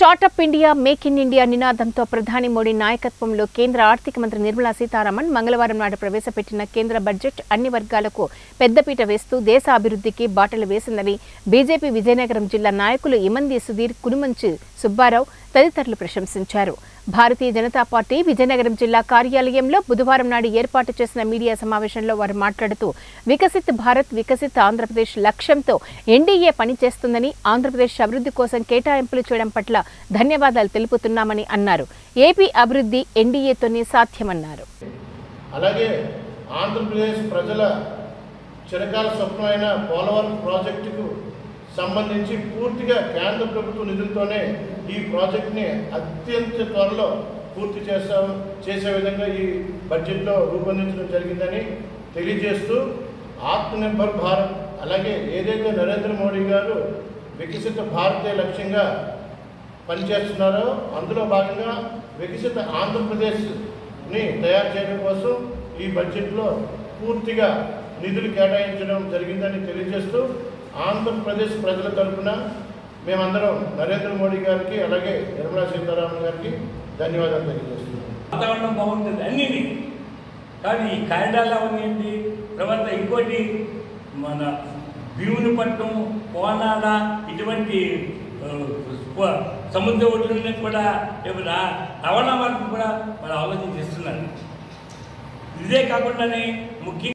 Startup India make in India నినాదంతో ప్రధాని మోడీ నాయకత్వంలో కేంద్ర ఆర్థిక మంత్రి నిర్మలా సీతారామన్ మంగళవారం నాడు ప్రవేశపెట్టిన కేంద్ర బడ్జెట్ అన్ని వర్గాలకు పెద్దపీట వేస్తూ దేశ అభివృద్ధికి బాటలు వేసిందని బీజేపీ విజయనగరం జిల్లా నాయకులు ఇమంది సుధీర్, కునుమంచి సుబ్బారావు తదితరులు ప్రశంసించారు. భారతీయ జనతా పార్టీ విజయనగరం జిల్లా కార్యాలయంలో బుధవారం నాడు ఏర్పాటు చేసిన మీడియా సమావేశంలో వారు మాట్లాడుతూ వికసిత్ భారత్, వికసిత్ ఆంధ్రప్రదేశ్ లక్ష్యంతో ఎన్డీఏ పనిచేస్తుందని, ఆంధ్రప్రదేశ్ అభివృద్ధి కోసం కేటాయింపులు చేయడం పట్ల ధన్యవాదాలు తెలుపుతున్నామని అన్నారు. ఏపీ అభివృద్ధి ఎన్డీఏతోనే సాధ్యమన్నారు. అలాగే ఆంధ్రప్రదేశ్ ప్రజల చిరకాల స్వప్నమైన పోలవరం ప్రాజెక్టుకు సంబంధించి పూర్తిగా కేంద్ర ప్రభుత్వ నిధులతోనే ఈ ప్రాజెక్టుని అత్యంత త్వరలో పూర్తి చేసే విధంగా ఈ బడ్జెట్లో రూపొందించడం జరిగిందని తెలియజేస్తూ, ఆత్మనిర్భర్ భారత్ అలాగే ఏదైతే నరేంద్ర మోడీ గారు వికసిత భారతే లక్ష్యంగా పనిచేస్తున్నారో అందులో భాగంగా వికసిత ఆంధ్రప్రదేశ్ని తయారు చేయడం కోసం ఈ బడ్జెట్లో పూర్తిగా నిధులు కేటాయించడం జరిగిందని తెలియజేస్తూ, ఆంధ్రప్రదేశ్ ప్రజల తరఫున మేమందరం నరేంద్ర మోడీ గారికి అలాగే నిర్మలా సీతారామన్ గారికి ధన్యవాదాలు తెలియజేస్తున్నాం. వాతావరణం బాగుంటుంది అన్నీ, కానీ ఈ కారిడార్లు అవన్నీ తర్వాత ఇంకోటి మన భీమునిపట్నం, కోనాల ఇటువంటి సముద్ర ఒడ్డుని కూడా రవాణా మార్గం కూడా మనం ఆలోచన చేస్తున్నారు. ఇదే కాకుండానే ముఖ్యంగా